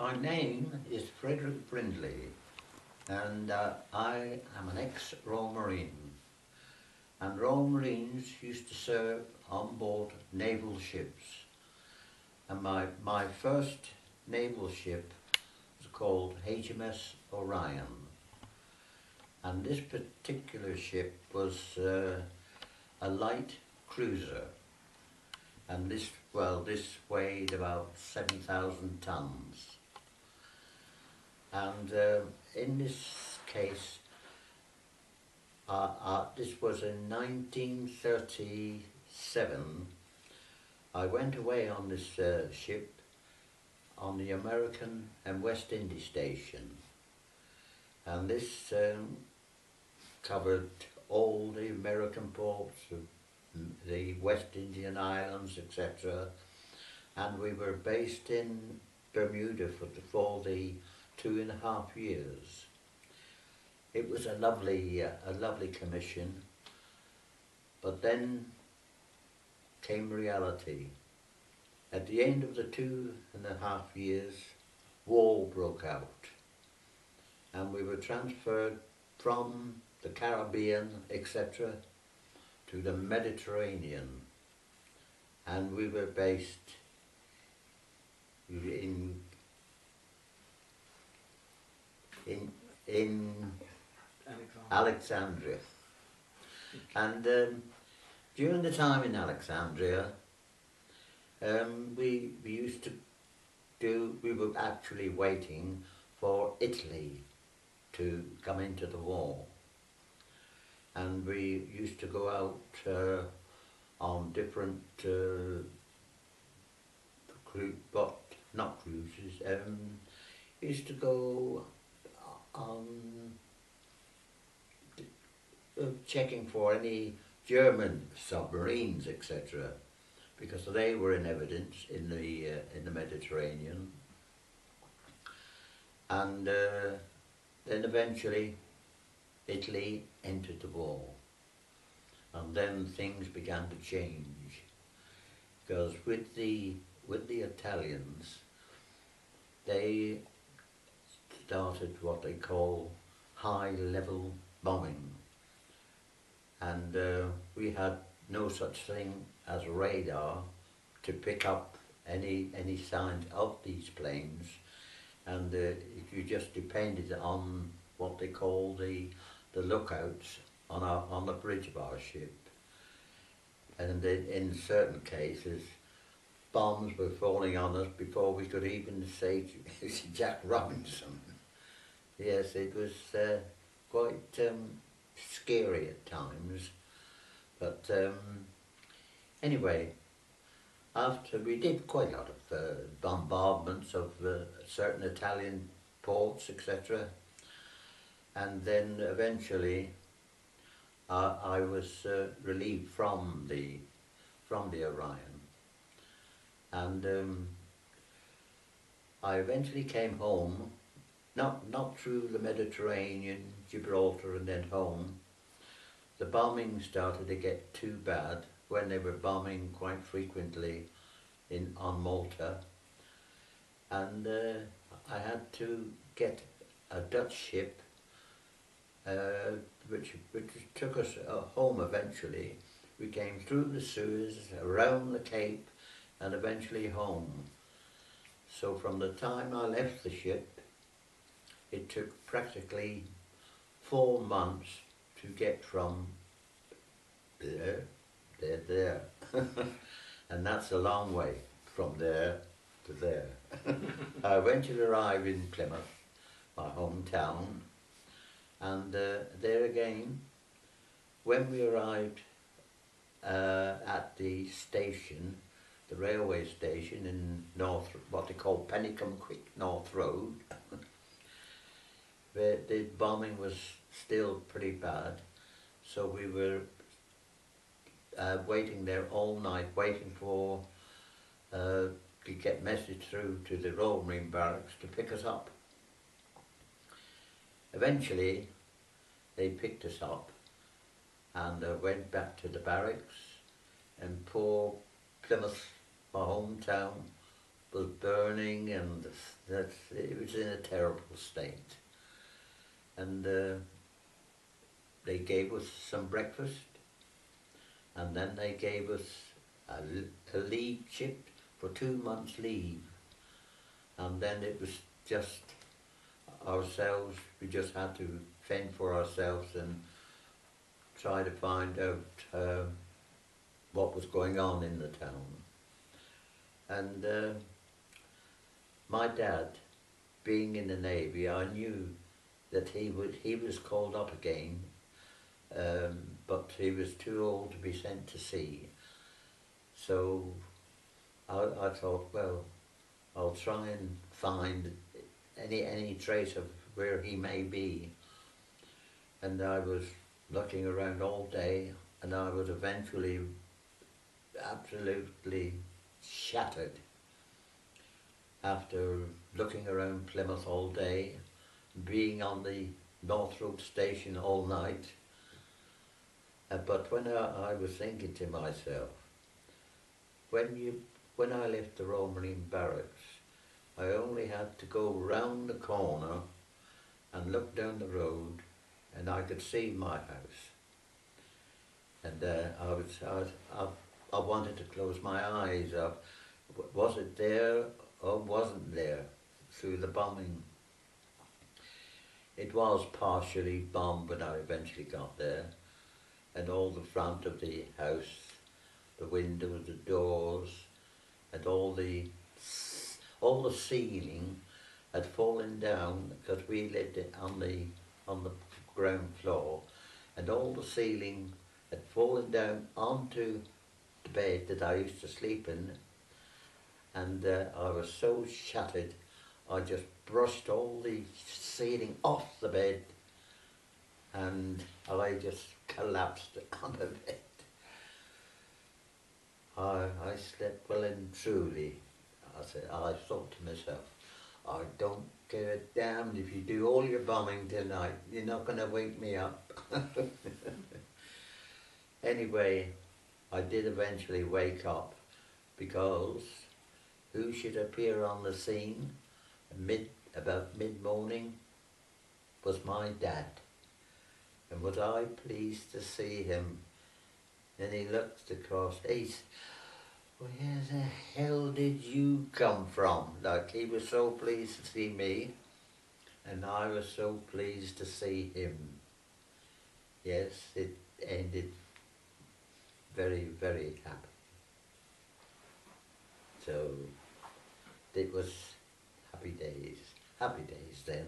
My name is Fred Brindley, and I am an ex-Royal Marine. And Royal Marines used to serve on board naval ships. And my first naval ship was called HMS Orion. And this particular ship was a light cruiser. And this weighed about 7,000 tons. And in this case, this was in 1937. I went away on this ship on the American and West Indies station, and this covered all the American ports, the West Indian Islands, etc. And we were based in Bermuda for the 2.5 years. It was a lovely commission, but then came reality. At the end of the 2.5 years, war broke out, and we were transferred from the Caribbean, etc., to the Mediterranean, and we were based in Alexandria. And during the time in Alexandria, we were actually waiting for Italy to come into the war. And we used to go out on different not cruises, used to go on checking for any German submarines, etc., because they were in evidence in the Mediterranean. And then eventually Italy entered the war, and then things began to change, because with the Italians, they started what they call high-level bombing, and we had no such thing as radar to pick up any signs of these planes, and you just depended on what they call the lookouts on the bridge of our ship. And in certain cases, bombs were falling on us before we could even say Jack Robinson. Yes, it was quite scary at times, but anyway, after we did quite a lot of bombardments of certain Italian ports, etc., and then eventually I was relieved from the Orion, and I eventually came home, not through the Mediterranean, Gibraltar, and then home. The bombing started to get too bad when they were bombing quite frequently on Malta, and I had to get a Dutch ship which took us home eventually. We came through the Suez, around the Cape, and eventually home. So from the time I left the ship, it took practically 4 months to get from there. And that's a long way from there to there. I eventually arrived in Plymouth, my hometown, and there again, when we arrived at the station, the railway station in what they call Pennicum Quick North Road, the bombing was still pretty bad, so we were waiting there all night, waiting for to get message through to the Royal Marine Barracks to pick us up. Eventually, they picked us up and went back to the barracks, and poor Plymouth, my hometown, was burning, and that it was in a terrible state. And they gave us some breakfast, and then they gave us a leave chip for 2 months leave. And then it was just ourselves, we just had to fend for ourselves and try to find out what was going on in the town. And my dad, being in the Navy, I knew that he was called up again, but he was too old to be sent to sea. So I thought, well, I'll try and find any trace of where he may be. And I was looking around all day, and I was eventually absolutely shattered after looking around Plymouth all day, being on the North Road station all night. But when I was thinking to myself, when I left the Royal Marine Barracks, I only had to go round the corner and look down the road, and I could see my house. And I wanted to close my eyes up. Was it there or wasn't there through the bombing? It was partially bombed when I eventually got there, and all the front of the house, the windows, the doors, and all the ceiling had fallen down, because we lived on the ground floor, and all the ceiling had fallen down onto the bed that I used to sleep in, and I was so shattered, I just brushed all the ceiling off the bed, and I just collapsed on the bed. I slept well and truly. I thought to myself, I don't give a damn if you do all your bombing tonight, you're not going to wake me up. Anyway, I did eventually wake up, because who should appear on the scene about mid-morning was my dad. And was I pleased to see him? And he looked across, where the hell did you come from? Like, he was so pleased to see me, and I was so pleased to see him. Yes, it ended very, very happy. So it was happy days then.